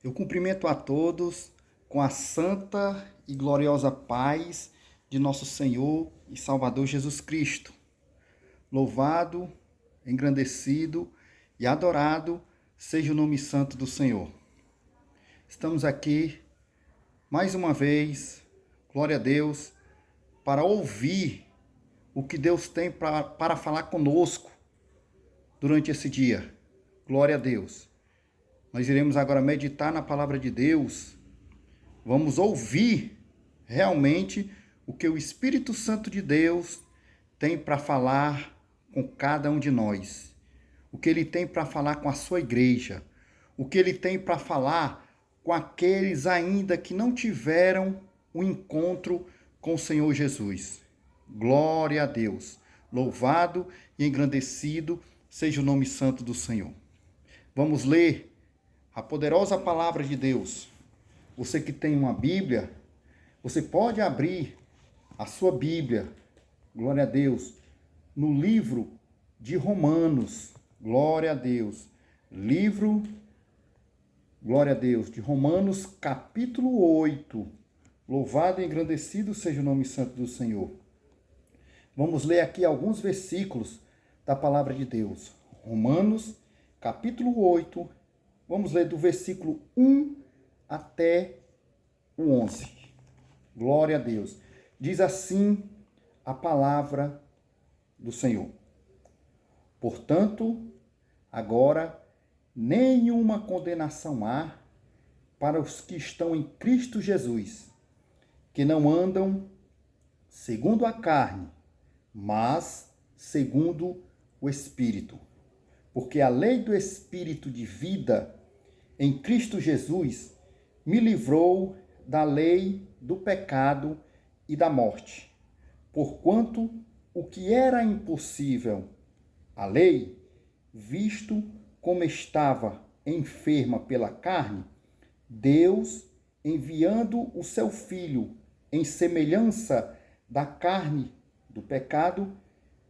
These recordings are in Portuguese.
Eu cumprimento a todos com a santa e gloriosa paz de nosso Senhor e Salvador Jesus Cristo. Louvado, engrandecido e adorado seja o nome santo do Senhor. Estamos aqui mais uma vez, glória a Deus, para ouvir o que Deus tem para falar conosco durante esse dia. Glória a Deus. Nós iremos agora meditar na palavra de Deus. Vamos ouvir realmente o que o Espírito Santo de Deus tem para falar com cada um de nós. O que ele tem para falar com a sua igreja. O que ele tem para falar com aqueles ainda que não tiveram o encontro com o Senhor Jesus. Glória a Deus. Louvado e engrandecido seja o nome santo do Senhor. Vamos ler a poderosa palavra de Deus. Você que tem uma Bíblia, você pode abrir a sua Bíblia, glória a Deus, no livro de Romanos, glória a Deus. Livro, glória a Deus, de Romanos, capítulo 8. Louvado e engrandecido seja o nome santo do Senhor. Vamos ler aqui alguns versículos da palavra de Deus. Romanos, capítulo 8. Vamos ler do versículo 1 até o 11. Glória a Deus. Diz assim a palavra do Senhor. Portanto, agora nenhuma condenação há para os que estão em Cristo Jesus, que não andam segundo a carne, mas segundo o Espírito. Porque a lei do Espírito de vida em Cristo Jesus me livrou da lei do pecado e da morte. Porquanto o que era impossível à lei, visto como estava enferma pela carne, Deus, enviando o seu Filho em semelhança da carne do pecado,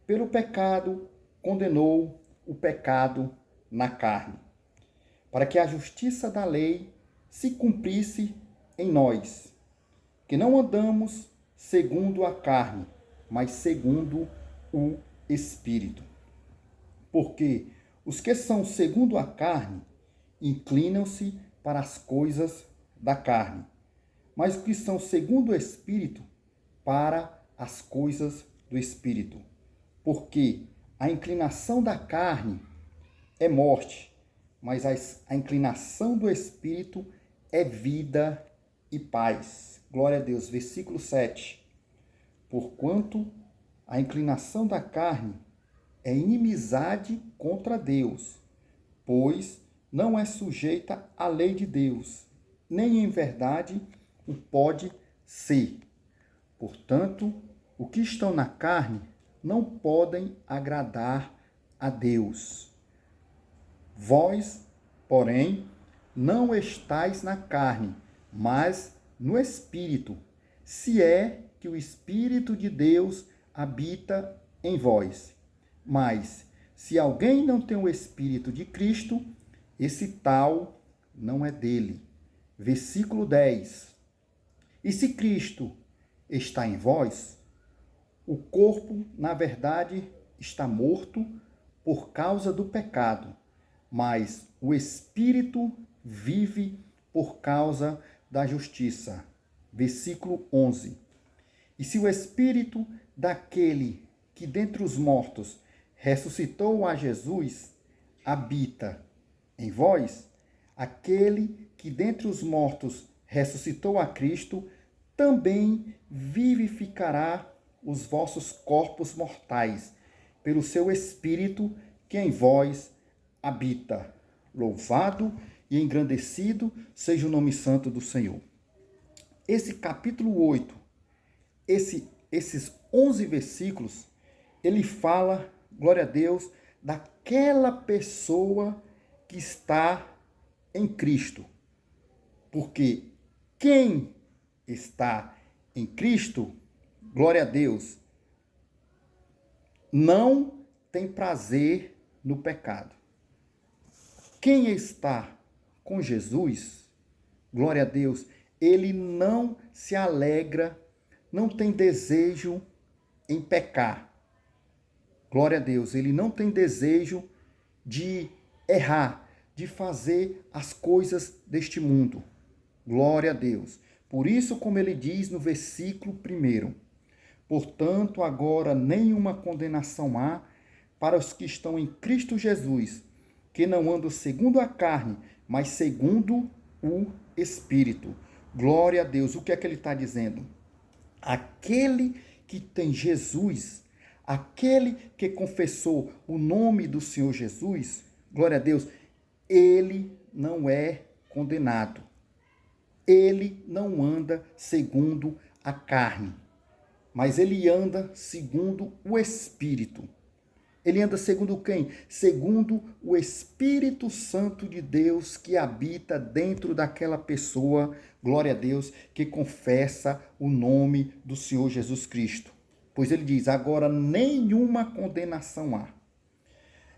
pelo pecado condenou o pecado na carne, para que a justiça da lei se cumprisse em nós, que não andamos segundo a carne, mas segundo o Espírito. Porque os que são segundo a carne inclinam-se para as coisas da carne, mas os que são segundo o Espírito para as coisas do Espírito. Porque a inclinação da carne é morte, mas a inclinação do Espírito é vida e paz. Glória a Deus. Versículo 7. Porquanto a inclinação da carne é inimizade contra Deus, pois não é sujeita à lei de Deus, nem em verdade o pode ser. Portanto, os que estão na carne não podem agradar a Deus. Vós, porém, não estáis na carne, mas no Espírito, se é que o Espírito de Deus habita em vós. Mas, se alguém não tem o Espírito de Cristo, esse tal não é dele. Versículo 10. E se Cristo está em vós, o corpo, na verdade, está morto por causa do pecado, mas o Espírito vive por causa da justiça. Versículo 11. E se o Espírito daquele que dentre os mortos ressuscitou a Jesus habita em vós, aquele que dentre os mortos ressuscitou a Cristo também vivificará os vossos corpos mortais pelo seu Espírito que em vós habita. Louvado e engrandecido seja o nome santo do Senhor. Esse capítulo 8, esses 11 versículos, ele fala, glória a Deus, daquela pessoa que está em Cristo. Porque quem está em Cristo, glória a Deus, não tem prazer no pecado. Quem está com Jesus glória a Deus, ele não se alegra, não tem desejo em pecar. Glória a Deus, ele não tem desejo de errar, de fazer as coisas deste mundo. Glória a Deus. Por isso, como ele diz no versículo 1, portanto, agora nenhuma condenação há para os que estão em Cristo Jesus, que não andam segundo a carne, mas segundo o Espírito. Glória a Deus. O que é que ele está dizendo? Aquele que tem Jesus, aquele que confessou o nome do Senhor Jesus, glória a Deus, ele não é condenado. Ele não anda segundo a carne, mas ele anda segundo o Espírito. Ele anda segundo quem? Segundo o Espírito Santo de Deus que habita dentro daquela pessoa, glória a Deus, que confessa o nome do Senhor Jesus Cristo. Pois ele diz, agora nenhuma condenação há.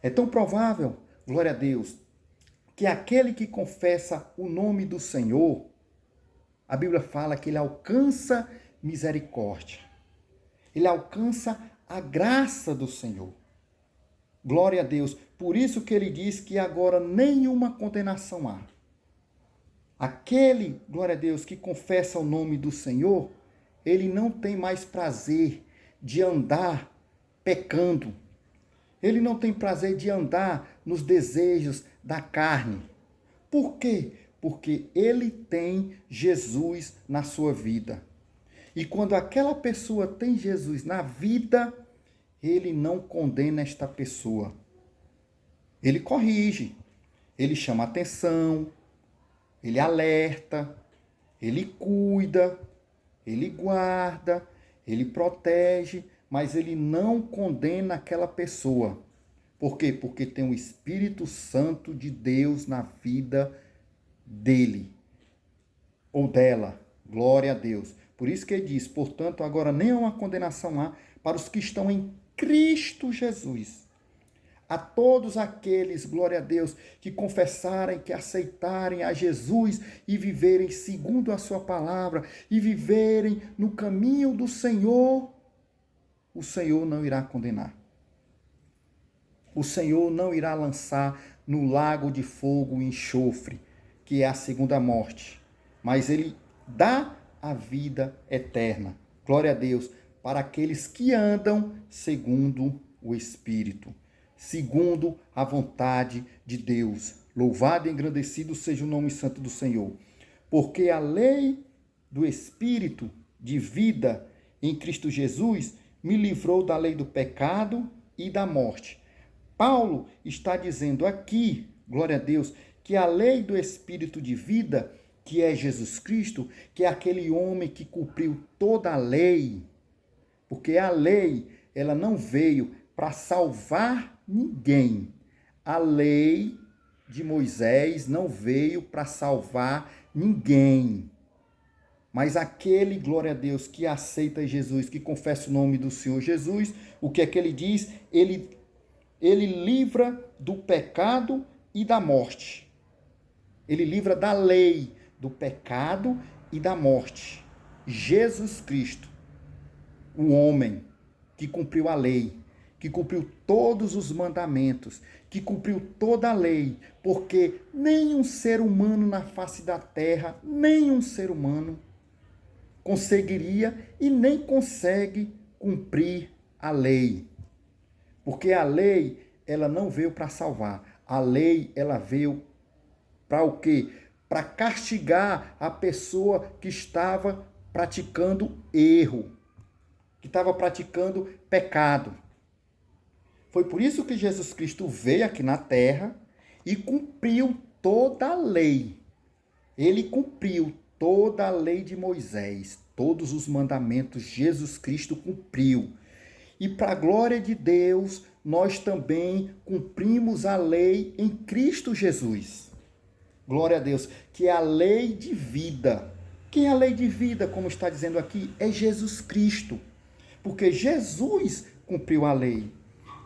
É tão provável, glória a Deus, que aquele que confessa o nome do Senhor, a Bíblia fala que ele alcança misericórdia. Ele alcança a graça do Senhor. Glória a Deus. Por isso que ele diz que agora nenhuma condenação há. Aquele, glória a Deus, que confessa o nome do Senhor, ele não tem mais prazer de andar pecando. Ele não tem prazer de andar nos desejos da carne. Por quê? Porque ele tem Jesus na sua vida. E quando aquela pessoa tem Jesus na vida, ele não condena esta pessoa. Ele corrige, ele chama atenção, ele alerta, ele cuida, ele guarda, ele protege, mas ele não condena aquela pessoa. Por quê? Porque tem o Espírito Santo de Deus na vida dele ou dela. Glória a Deus. Por isso que ele diz, portanto, agora nenhuma condenação há para os que estão em Cristo Jesus. A todos aqueles, glória a Deus, que confessarem, que aceitarem a Jesus e viverem segundo a sua palavra e viverem no caminho do Senhor, o Senhor não irá condenar. O Senhor não irá lançar no lago de fogo e enxofre, que é a segunda morte, mas ele dá a vida eterna. Glória a Deus, para aqueles que andam segundo o Espírito, segundo a vontade de Deus. Louvado e engrandecido seja o nome santo do Senhor. Porque a lei do Espírito de vida em Cristo Jesus me livrou da lei do pecado e da morte. Paulo está dizendo aqui, glória a Deus, que a lei do Espírito de vida, que é Jesus Cristo, que é aquele homem que cumpriu toda a lei, porque a lei, ela não veio para salvar ninguém. A lei de Moisés não veio para salvar ninguém. Mas aquele, glória a Deus, que aceita Jesus, que confessa o nome do Senhor Jesus, o que é que ele diz? Ele livra do pecado e da morte. Ele livra da lei, do pecado e da morte. Jesus Cristo, o homem que cumpriu a lei, que cumpriu todos os mandamentos, que cumpriu toda a lei, porque nenhum ser humano na face da terra, nenhum ser humano conseguiria e nem consegue cumprir a lei. Porque a lei, ela não veio para salvar. A lei, ela veio para o quê? Para castigar a pessoa que estava praticando erro, que estava praticando pecado. Foi por isso que Jesus Cristo veio aqui na terra e cumpriu toda a lei. Ele cumpriu toda a lei de Moisés, todos os mandamentos, Jesus Cristo cumpriu. E para a glória de Deus, nós também cumprimos a lei em Cristo Jesus. Glória a Deus, que é a lei de vida. Quem é a lei de vida, como está dizendo aqui? É Jesus Cristo. Porque Jesus cumpriu a lei.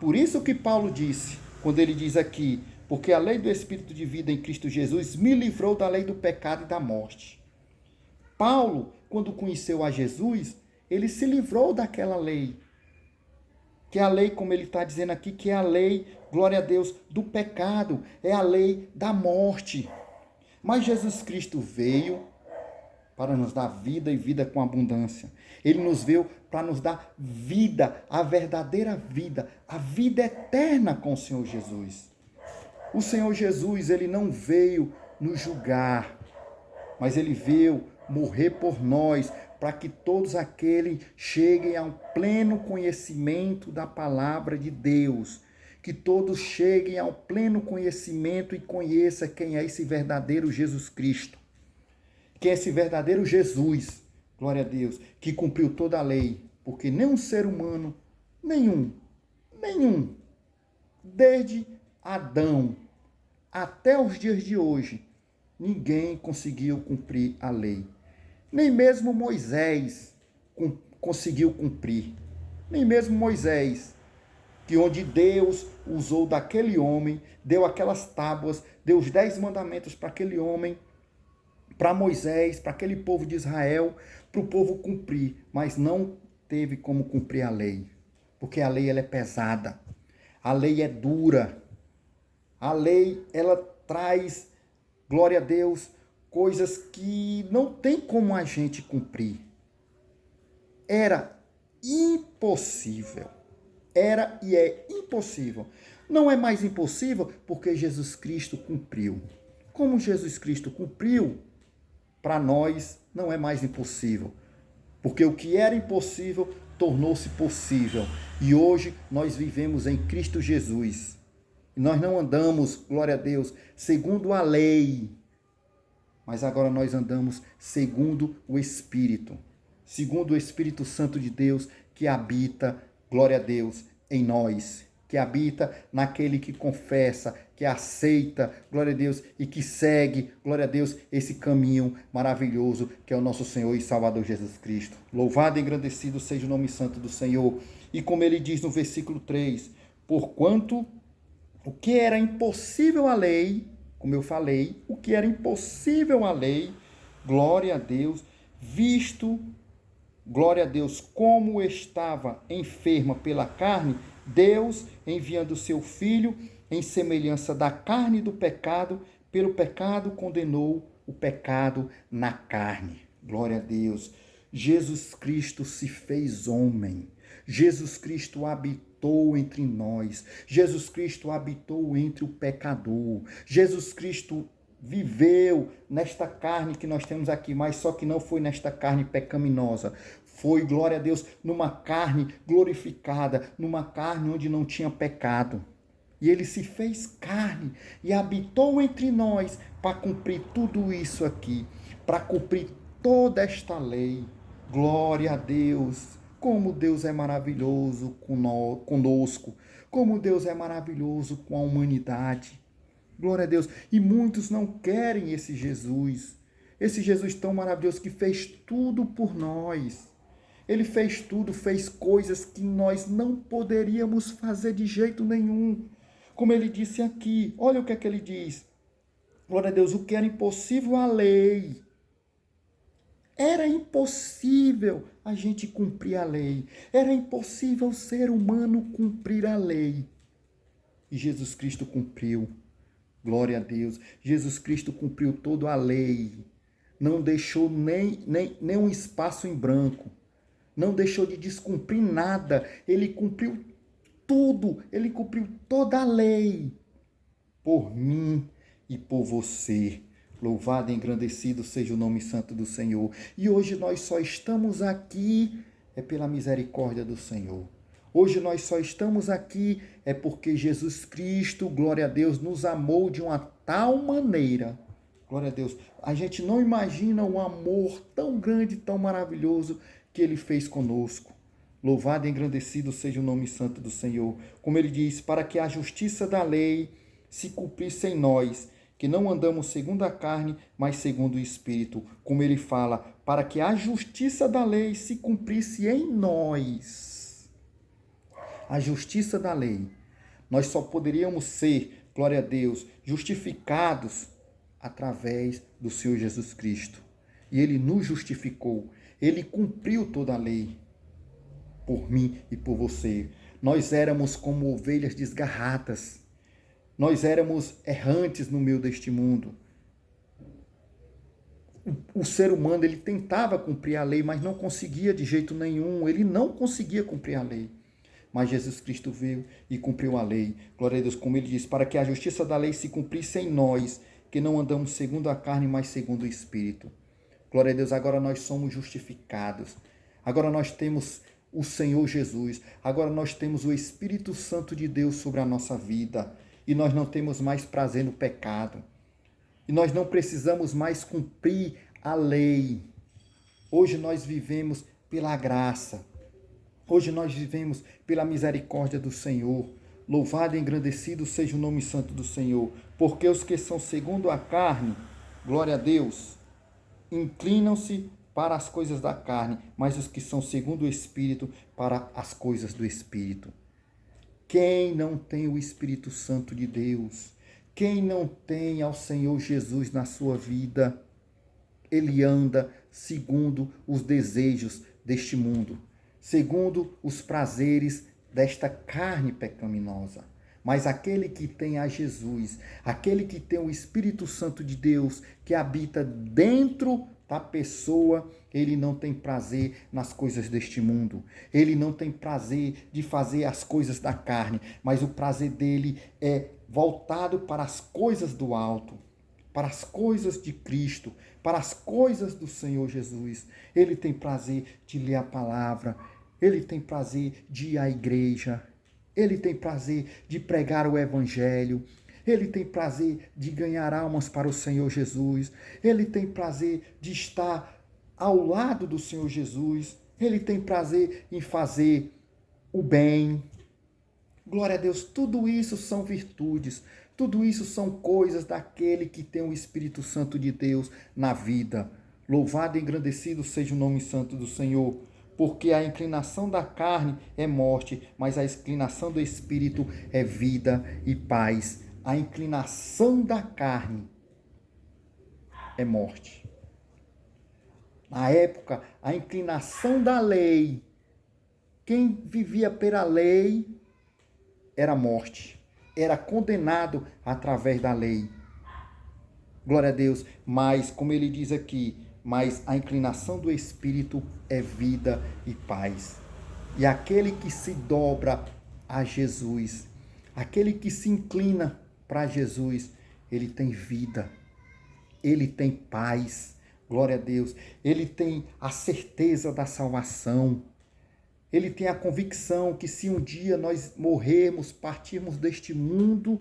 Por isso que Paulo disse, quando ele diz aqui, porque a lei do Espírito de vida em Cristo Jesus me livrou da lei do pecado e da morte. Paulo, quando conheceu a Jesus, ele se livrou daquela lei. Que é a lei, como ele está dizendo aqui, que é a lei, glória a Deus, do pecado, é a lei da morte. Mas Jesus Cristo veio para nos dar vida e vida com abundância. Ele nos veio para nos dar vida, a verdadeira vida, a vida eterna com o Senhor Jesus. O Senhor Jesus, ele não veio nos julgar, mas ele veio morrer por nós, para que todos aqueles cheguem ao pleno conhecimento da palavra de Deus. Que todos cheguem ao pleno conhecimento e conheçam quem é esse verdadeiro Jesus Cristo. Quem é esse verdadeiro Jesus, glória a Deus, que cumpriu toda a lei. Porque nenhum ser humano, nenhum, desde Adão até os dias de hoje, ninguém conseguiu cumprir a lei. Nem mesmo Moisés conseguiu cumprir. Nem mesmo Moisés, que onde Deus usou daquele homem, deu aquelas tábuas, deu os 10 mandamentos para aquele homem, para Moisés, para aquele povo de Israel, para o povo cumprir, mas não teve como cumprir a lei, porque a lei ela é pesada, a lei é dura, a lei ela traz, glória a Deus, coisas que não tem como a gente cumprir. Era impossível. Era e é impossível. Não é mais impossível porque Jesus Cristo cumpriu. Como Jesus Cristo cumpriu, para nós não é mais impossível. Porque o que era impossível tornou-se possível. E hoje nós vivemos em Cristo Jesus. E nós não andamos, glória a Deus, segundo a lei, mas agora nós andamos segundo o Espírito. Segundo o Espírito Santo de Deus que habita, glória a Deus, em nós. Que habita naquele que confessa, que aceita, glória a Deus, e que segue, glória a Deus, esse caminho maravilhoso que é o nosso Senhor e Salvador Jesus Cristo. Louvado e engrandecido seja o nome santo do Senhor. E como ele diz no versículo 3, porquanto o que era impossível à lei, como eu falei, o que era impossível à lei, glória a Deus, visto, glória a Deus, como estava enferma pela carne, Deus, enviando o seu Filho, em semelhança da carne do pecado, pelo pecado condenou o pecado na carne. Glória a Deus. Jesus Cristo se fez homem. Jesus Cristo habitou entre nós. Jesus Cristo habitou entre o pecador. Jesus Cristo viveu nesta carne que nós temos aqui, mas só que não foi nesta carne pecaminosa. Foi, glória a Deus, numa carne glorificada, numa carne onde não tinha pecado. E ele se fez carne e habitou entre nós para cumprir tudo isso aqui, para cumprir toda esta lei. Glória a Deus. Como Deus é maravilhoso conosco. Como Deus é maravilhoso com a humanidade. Glória a Deus. E muitos não querem esse Jesus. Esse Jesus tão maravilhoso que fez tudo por nós. Ele fez tudo, fez coisas que nós não poderíamos fazer de jeito nenhum. Como ele disse aqui, olha o que é que ele diz. Glória a Deus, o que era impossível à lei. Era impossível a gente cumprir a lei. Era impossível o ser humano cumprir a lei. E Jesus Cristo cumpriu. Glória a Deus. Jesus Cristo cumpriu toda a lei. Não deixou nem um espaço em branco. Não deixou de descumprir nada. Ele cumpriu tudo. Ele cumpriu toda a lei. Por mim e por você. Louvado e engrandecido seja o nome santo do Senhor. E hoje nós só estamos aqui pela misericórdia do Senhor. Hoje nós só estamos aqui porque Jesus Cristo, glória a Deus, nos amou de uma tal maneira. Glória a Deus. A gente não imagina um amor tão grande, tão maravilhoso que ele fez conosco. Louvado e engrandecido seja o nome santo do Senhor. Como ele diz, para que a justiça da lei se cumprisse em nós, que não andamos segundo a carne, mas segundo o Espírito. Como ele fala, para que a justiça da lei se cumprisse em nós. A justiça da lei. Nós só poderíamos ser glória a Deus, justificados através do Senhor Jesus Cristo. E Ele nos justificou. Ele cumpriu toda a lei por mim e por você. Nós éramos como ovelhas desgarradas. Nós éramos errantes no meio deste mundo. O ser humano, ele tentava cumprir a lei, mas não conseguia de jeito nenhum. Ele não conseguia cumprir a lei. Mas Jesus Cristo veio e cumpriu a lei. Glória a Deus, como ele diz, para que a justiça da lei se cumprisse em nós, que não andamos segundo a carne, mas segundo o Espírito. Glória a Deus, agora nós somos justificados. Agora nós temos o Senhor Jesus. Agora nós temos o Espírito Santo de Deus sobre a nossa vida. E nós não temos mais prazer no pecado. E nós não precisamos mais cumprir a lei. Hoje nós vivemos pela graça. Hoje nós vivemos pela misericórdia do Senhor. Louvado e engrandecido seja o nome santo do Senhor. Porque os que são segundo a carne, glória a Deus, inclinam-se para as coisas da carne, mas os que são segundo o Espírito, para as coisas do Espírito. Quem não tem o Espírito Santo de Deus, quem não tem ao Senhor Jesus na sua vida, ele anda segundo os desejos deste mundo, segundo os prazeres desta carne pecaminosa. Mas aquele que tem a Jesus, aquele que tem o Espírito Santo de Deus, que habita dentro da pessoa, ele não tem prazer nas coisas deste mundo. Ele não tem prazer de fazer as coisas da carne, mas o prazer dele é voltado para as coisas do alto, para as coisas de Cristo, para as coisas do Senhor Jesus. Ele tem prazer de ler a palavra, ele tem prazer de ir à igreja, ele tem prazer de pregar o evangelho, ele tem prazer de ganhar almas para o Senhor Jesus, ele tem prazer de estar ao lado do Senhor Jesus, ele tem prazer em fazer o bem. Glória a Deus, tudo isso são virtudes, tudo isso são coisas daquele que tem o Espírito Santo de Deus na vida. Louvado e engrandecido seja o nome santo do Senhor, porque a inclinação da carne é morte, mas a inclinação do Espírito é vida e paz. A inclinação da carne é morte. Na época, a inclinação da lei, quem vivia pela lei era morte, era condenado através da lei. Glória a Deus, mas como ele diz aqui, mas a inclinação do Espírito é vida e paz. E aquele que se dobra a Jesus, aquele que se inclina para Jesus, ele tem vida, ele tem paz, glória a Deus, ele tem a certeza da salvação, ele tem a convicção que se um dia nós morrermos, partirmos deste mundo,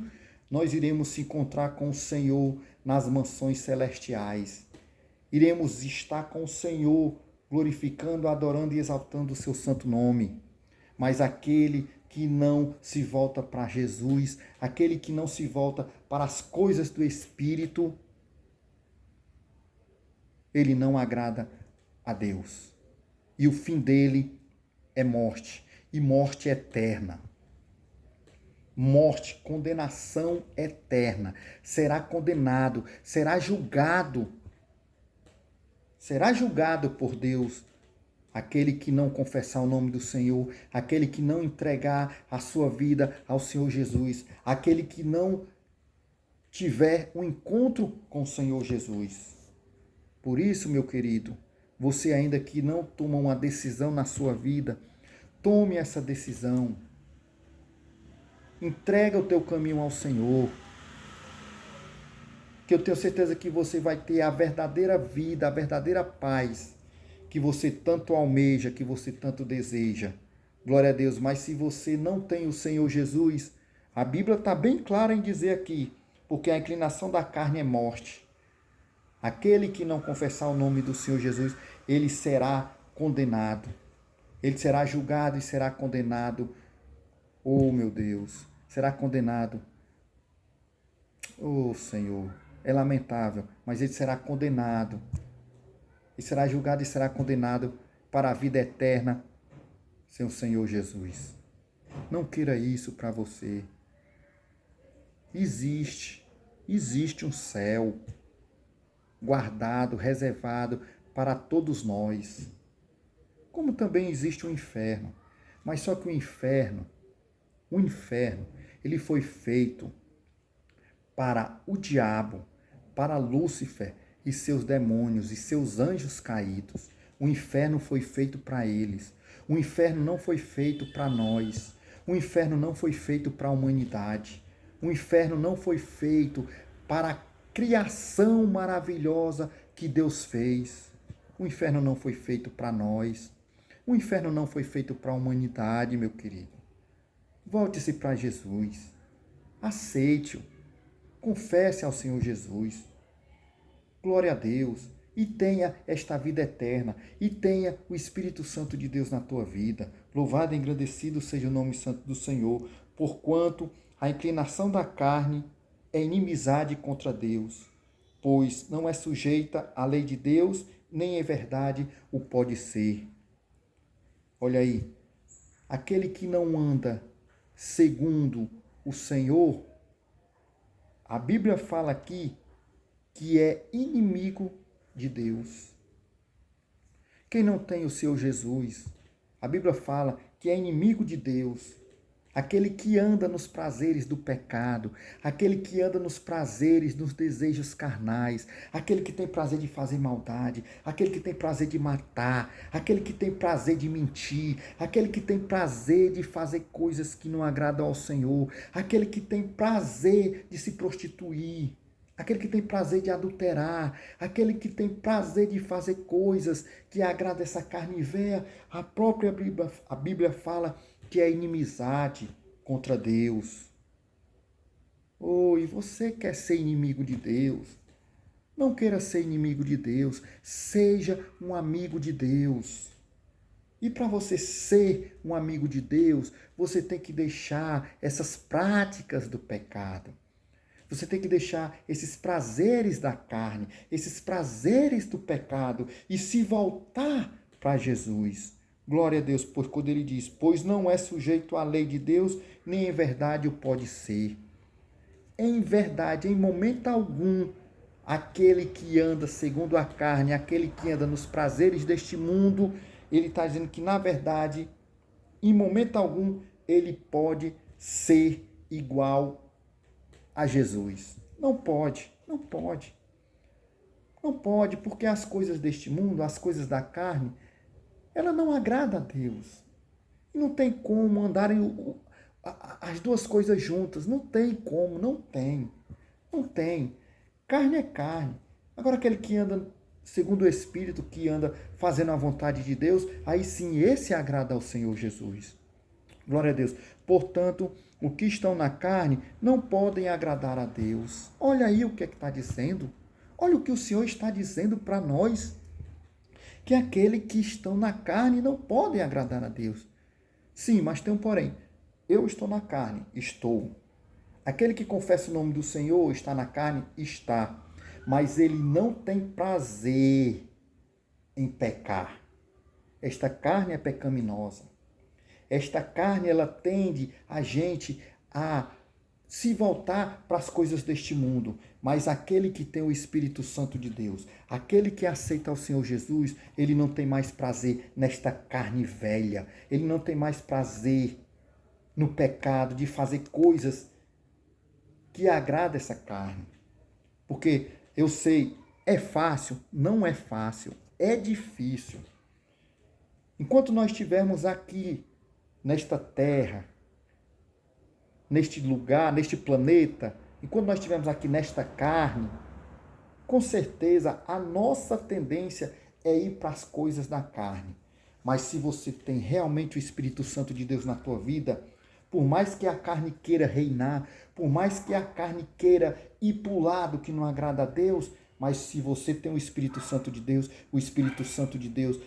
nós iremos se encontrar com o Senhor nas mansões celestiais. Iremos estar com o Senhor, glorificando, adorando e exaltando o seu santo nome. Mas aquele que não se volta para Jesus, aquele que não se volta para as coisas do Espírito, ele não agrada a Deus. E o fim dele é morte, e morte eterna. Morte, condenação eterna. Será condenado, será julgado por Deus aquele que não confessar o nome do Senhor, aquele que não entregar a sua vida ao Senhor Jesus, aquele que não tiver um encontro com o Senhor Jesus. Por isso, meu querido, você ainda que não toma uma decisão na sua vida, tome essa decisão. Entrega o teu caminho ao Senhor, que eu tenho certeza que você vai ter a verdadeira vida, a verdadeira paz que você tanto almeja, que você tanto deseja. Glória a Deus. Mas se você não tem o Senhor Jesus, a Bíblia está bem clara em dizer aqui, porque a inclinação da carne é morte. Aquele que não confessar o nome do Senhor Jesus, ele será condenado. Ele será julgado e será condenado. Oh, meu Deus, será condenado. Oh, Senhor, é lamentável, mas ele será condenado. E será julgado e será condenado para a vida eterna sem o Senhor Jesus. Não queira isso para você. existe um céu guardado, reservado para todos nós. Como também existe um inferno. Mas só que o inferno, ele foi feito para o diabo, para Lúcifer e seus demônios e seus anjos caídos. O inferno foi feito para eles. O inferno não foi feito para nós. O inferno não foi feito para a humanidade. O inferno não foi feito para a criação maravilhosa que Deus fez. O inferno não foi feito para nós. O inferno não foi feito para a humanidade, meu querido. Volte-se para Jesus. Aceite-o. Confesse ao Senhor Jesus. Glória a Deus. E tenha esta vida eterna. E tenha o Espírito Santo de Deus na tua vida. Louvado e engrandecido seja o nome santo do Senhor. Porquanto a inclinação da carne é inimizade contra Deus, pois não é sujeita à lei de Deus, nem em verdade o pode ser. Olha aí, aquele que não anda segundo o Senhor, a Bíblia fala aqui que é inimigo de Deus. Quem não tem o Senhor Jesus, a Bíblia fala que é inimigo de Deus. Aquele que anda nos prazeres do pecado, aquele que anda nos prazeres, nos desejos carnais, aquele que tem prazer de fazer maldade, aquele que tem prazer de matar, aquele que tem prazer de mentir, aquele que tem prazer de fazer coisas que não agradam ao Senhor, aquele que tem prazer de se prostituir, aquele que tem prazer de adulterar, aquele que tem prazer de fazer coisas que agradam essa carne véia. A própria Bíblia fala que é inimizade contra Deus. E você quer ser inimigo de Deus? Não queira ser inimigo de Deus, seja um amigo de Deus. E para você ser um amigo de Deus, você tem que deixar essas práticas do pecado. Você tem que deixar esses prazeres da carne, esses prazeres do pecado e se voltar para Jesus. Glória a Deus, pois quando ele diz, pois não é sujeito à lei de Deus, nem em verdade o pode ser. Em verdade, em momento algum, aquele que anda segundo a carne, aquele que anda nos prazeres deste mundo, ele está dizendo que, na verdade, em momento algum, ele pode ser igual a Jesus. Não pode, não pode. Não pode, porque as coisas deste mundo, as coisas da carne, ela não agrada a Deus. E não tem como andarem as duas coisas juntas. Não tem como, não tem. Não tem. Carne é carne. Agora aquele que anda segundo o Espírito, que anda fazendo a vontade de Deus, aí sim esse agrada ao Senhor Jesus. Glória a Deus. Portanto, os que estão na carne não podem agradar a Deus. Olha aí o que é que está dizendo. Olha o que o Senhor está dizendo para nós. Que aqueles que estão na carne não podem agradar a Deus. Sim, mas tem um porém. Eu estou na carne, estou. Aquele que confessa o nome do Senhor está na carne, está. Mas ele não tem prazer em pecar. Esta carne é pecaminosa. Esta carne, ela tende a gente a se voltar para as coisas deste mundo. Mas aquele que tem o Espírito Santo de Deus, aquele que aceita o Senhor Jesus, ele não tem mais prazer nesta carne velha. Ele não tem mais prazer no pecado, de fazer coisas que agradam essa carne. Porque eu sei, é fácil? Não é fácil. É difícil. Enquanto nós estivermos aqui, nesta terra, neste lugar, neste planeta, enquanto nós estivermos aqui nesta carne, com certeza a nossa tendência é ir para as coisas da carne. Mas se você tem realmente o Espírito Santo de Deus na tua vida, por mais que a carne queira reinar, por mais que a carne queira ir para o lado que não agrada a Deus, mas se você tem o Espírito Santo de Deus, o Espírito Santo de Deus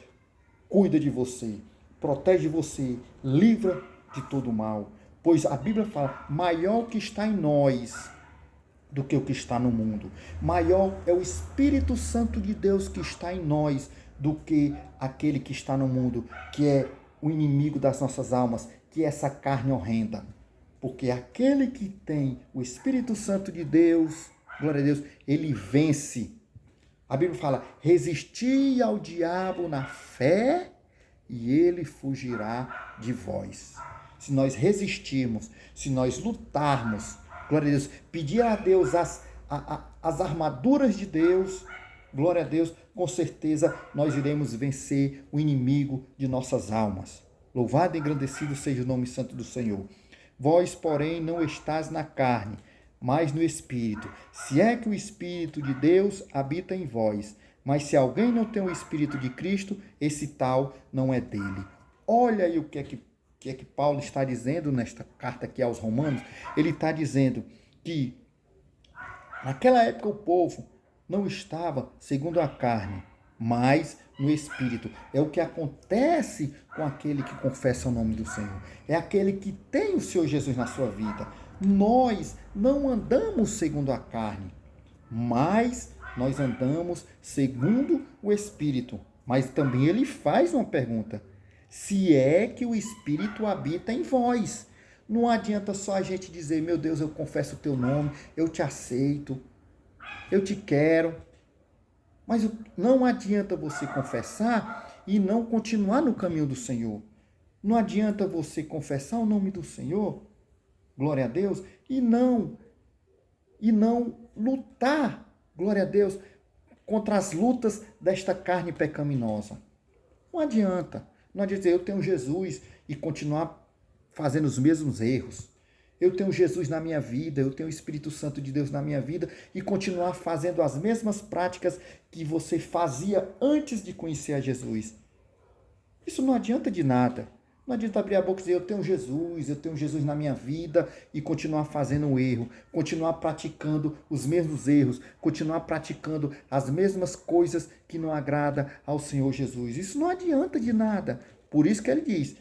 cuida de você, protege você, livra de todo mal. Pois a Bíblia fala, maior o que está em nós do que o que está no mundo. Maior é o Espírito Santo de Deus que está em nós do que aquele que está no mundo, que é o inimigo das nossas almas, que é essa carne horrenda. Porque aquele que tem o Espírito Santo de Deus, glória a Deus, ele vence. A Bíblia fala, resisti ao diabo na fé e ele fugirá de vós. Se nós resistirmos, se nós lutarmos, glória a Deus, pedir a Deus as armaduras de Deus, glória a Deus, com certeza nós iremos vencer o inimigo de nossas almas. Louvado e engrandecido seja o nome santo do Senhor. Vós, porém, não estáis na carne, mas no Espírito. Se é que o Espírito de Deus habita em vós. Mas se alguém não tem o Espírito de Cristo, esse tal não é dele. Olha aí o que é que Paulo está dizendo nesta carta aqui aos Romanos. Ele está dizendo que naquela época o povo não estava segundo a carne, mas no Espírito. É o que acontece com aquele que confessa o nome do Senhor. É aquele que tem o Senhor Jesus na sua vida. Nós não andamos segundo a carne, mas nós andamos segundo o Espírito. Mas também ele faz uma pergunta. Se é que o Espírito habita em vós. Não adianta só a gente dizer, meu Deus, eu confesso o teu nome, eu te aceito, eu te quero. Mas não adianta você confessar e não continuar no caminho do Senhor. Não adianta você confessar o nome do Senhor, glória a Deus, e não lutar, glória a Deus, contra as lutas desta carne pecaminosa. Não adianta. Não adianta dizer, eu tenho Jesus e continuar fazendo os mesmos erros. Eu tenho Jesus na minha vida, eu tenho o Espírito Santo de Deus na minha vida e continuar fazendo as mesmas práticas que você fazia antes de conhecer a Jesus. Isso não adianta de nada. Não adianta abrir a boca e dizer, eu tenho Jesus na minha vida e continuar fazendo o erro, continuar praticando os mesmos erros, continuar praticando as mesmas coisas que não agradam ao Senhor Jesus. Isso não adianta de nada. Por isso que ele diz,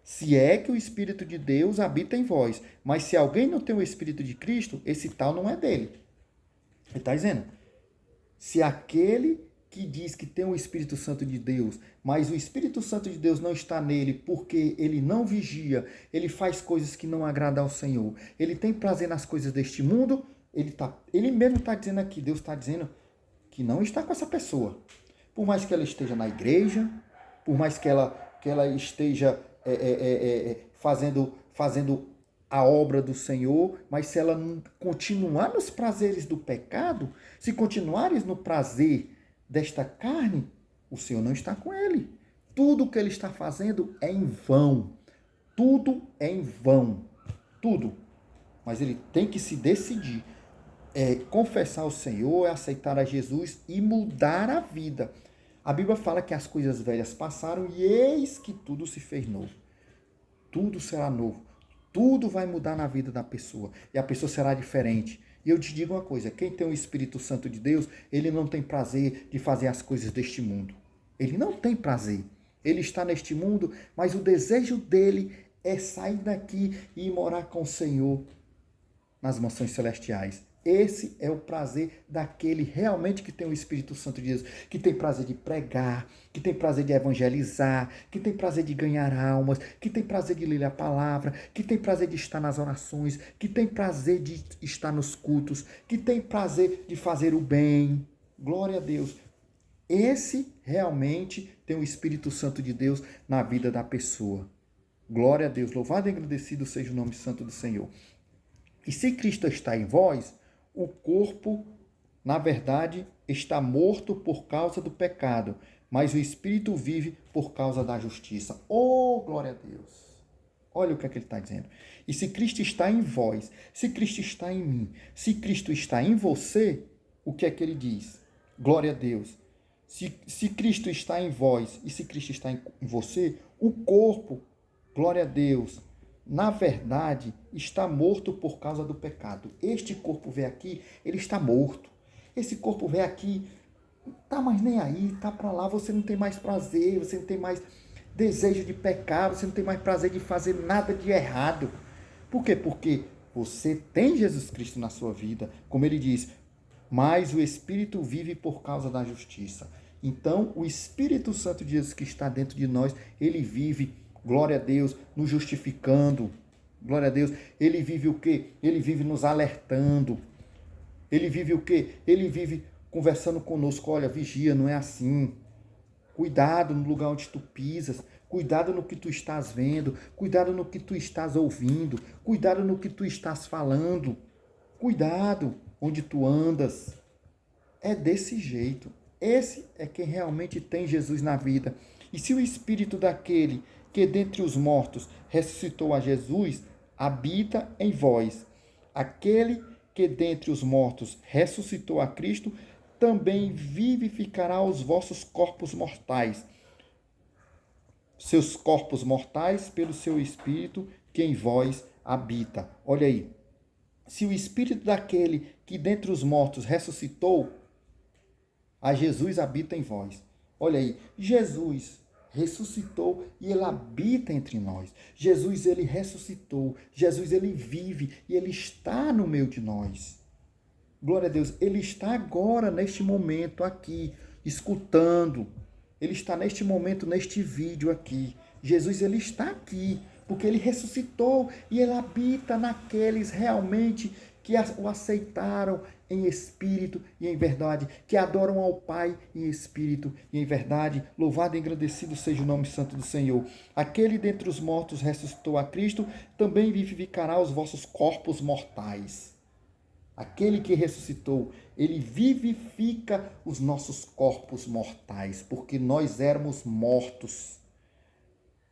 se é que o Espírito de Deus habita em vós, mas se alguém não tem o Espírito de Cristo, esse tal não é dele. Ele está dizendo, se aquele que diz que tem o Espírito Santo de Deus, mas o Espírito Santo de Deus não está nele porque ele não vigia, ele faz coisas que não agradam ao Senhor, ele tem prazer nas coisas deste mundo, ele mesmo está dizendo aqui, Deus está dizendo que não está com essa pessoa. Por mais que ela esteja na igreja, por mais que ela esteja fazendo a obra do Senhor, mas se ela continuar nos prazeres do pecado, se continuares no prazer desta carne, o Senhor não está com ele. Tudo que ele está fazendo é em vão. Tudo é em vão. Tudo. Mas ele tem que se decidir. Confessar o Senhor, aceitar a Jesus e mudar a vida. A Bíblia fala que as coisas velhas passaram e eis que tudo se fez novo. Tudo será novo. Tudo vai mudar na vida da pessoa. E a pessoa será diferente. E eu te digo uma coisa, quem tem o Espírito Santo de Deus, ele não tem prazer de fazer as coisas deste mundo. Ele não tem prazer. Ele está neste mundo, mas o desejo dele é sair daqui e ir morar com o Senhor nas mansões celestiais. Esse é o prazer daquele realmente que tem o Espírito Santo de Deus, que tem prazer de pregar, que tem prazer de evangelizar, que tem prazer de ganhar almas, que tem prazer de ler a palavra, que tem prazer de estar nas orações, que tem prazer de estar nos cultos, que tem prazer de fazer o bem. Glória a Deus. Esse realmente tem o Espírito Santo de Deus na vida da pessoa. Glória a Deus. Louvado e agradecido seja o nome santo do Senhor. E se Cristo está em vós, o corpo, na verdade, está morto por causa do pecado, mas o espírito vive por causa da justiça. Oh, glória a Deus! Olha o que é que ele está dizendo. E se Cristo está em vós, se Cristo está em mim, se Cristo está em você, o que é que ele diz? Glória a Deus! Se Cristo está em vós e se Cristo está em você, o corpo, glória a Deus, na verdade, está morto por causa do pecado. Este corpo veio aqui, ele está morto. Esse corpo veio aqui, não está mais nem aí, está para lá, você não tem mais prazer, você não tem mais desejo de pecar, você não tem mais prazer de fazer nada de errado. Por quê? Porque você tem Jesus Cristo na sua vida, como ele diz, mas o Espírito vive por causa da justiça. Então, o Espírito Santo de Jesus que está dentro de nós, ele vive, glória a Deus, nos justificando, Glória a Deus. Ele vive o quê? Ele vive nos alertando. Ele vive o quê? Ele vive conversando conosco. Olha, vigia, não é assim. Cuidado no lugar onde tu pisas. Cuidado no que tu estás vendo. Cuidado no que tu estás ouvindo. Cuidado no que tu estás falando. Cuidado onde tu andas. É desse jeito. Esse é quem realmente tem Jesus na vida. E se o espírito daquele que dentre os mortos ressuscitou a Jesus habita em vós, aquele que dentre os mortos ressuscitou a Cristo também vivificará os vossos corpos mortais, seus corpos mortais pelo seu espírito que em vós habita. Olha aí. Se o espírito daquele que dentre os mortos ressuscitou a Jesus habita em vós. Olha aí, Jesus ressuscitou e ele habita entre nós. Jesus, ele ressuscitou. Jesus, ele vive e ele está no meio de nós. Glória a Deus. Ele está agora, neste momento aqui, escutando. Ele está neste momento, neste vídeo aqui. Jesus, ele está aqui, porque ele ressuscitou e ele habita naqueles realmente que o aceitaram em espírito e em verdade, que adoram ao Pai em espírito e em verdade. Louvado e engrandecido seja o nome santo do Senhor. Aquele dentre os mortos ressuscitou a Cristo, também vivificará os vossos corpos mortais. Aquele que ressuscitou, ele vivifica os nossos corpos mortais, porque nós éramos mortos.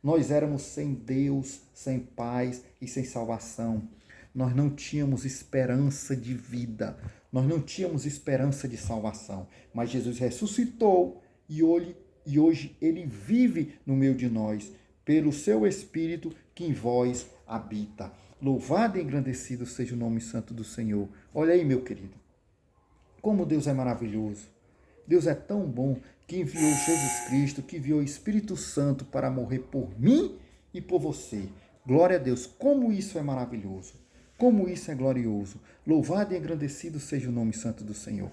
Nós éramos sem Deus, sem paz e sem salvação. Nós não tínhamos esperança de vida. Nós não tínhamos esperança de salvação. Mas Jesus ressuscitou e hoje ele vive no meio de nós, pelo seu Espírito que em vós habita. Louvado e engrandecido seja o nome santo do Senhor. Olha aí, meu querido, como Deus é maravilhoso. Deus é tão bom que enviou Jesus Cristo, que enviou o Espírito Santo para morrer por mim e por você. Glória a Deus, como isso é maravilhoso. Como isso é glorioso. Louvado e engrandecido seja o nome santo do Senhor.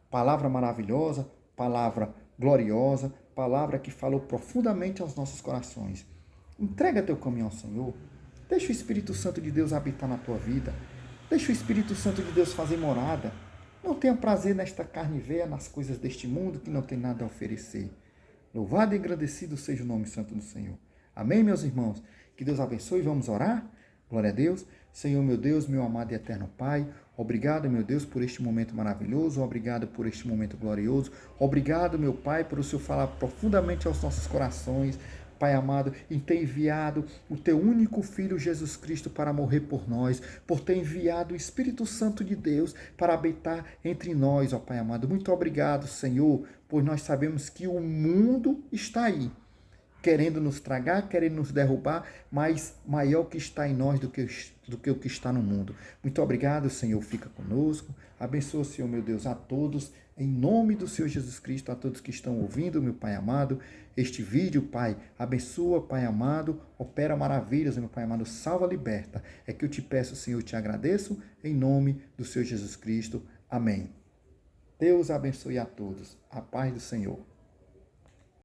Palavra maravilhosa, palavra gloriosa, palavra que falou profundamente aos nossos corações. Entrega teu caminho ao Senhor. Deixa o Espírito Santo de Deus habitar na tua vida. Deixa o Espírito Santo de Deus fazer morada. Não tenha prazer nesta carne velha, nas coisas deste mundo que não tem nada a oferecer. Louvado e engrandecido seja o nome santo do Senhor. Amém, meus irmãos? Que Deus abençoe. Vamos orar? Glória a Deus. Senhor, meu Deus, meu amado e eterno Pai, obrigado, meu Deus, por este momento maravilhoso, obrigado por este momento glorioso, obrigado, meu Pai, por o Senhor falar profundamente aos nossos corações, Pai amado, em ter enviado o teu único Filho Jesus Cristo para morrer por nós, por ter enviado o Espírito Santo de Deus para habitar entre nós, ó Pai amado. Muito obrigado, Senhor, pois nós sabemos que o mundo está aí, querendo nos tragar, querendo nos derrubar, mas maior que está em nós do que o que está no mundo. Muito obrigado, Senhor, fica conosco. Abençoa, Senhor, meu Deus, a todos, em nome do Senhor Jesus Cristo, a todos que estão ouvindo, meu Pai amado, este vídeo, Pai. Abençoa, Pai amado, opera maravilhas, meu Pai amado, salva, liberta. É que eu te peço, Senhor, te agradeço, em nome do Senhor Jesus Cristo. Amém. Deus abençoe a todos. A paz do Senhor.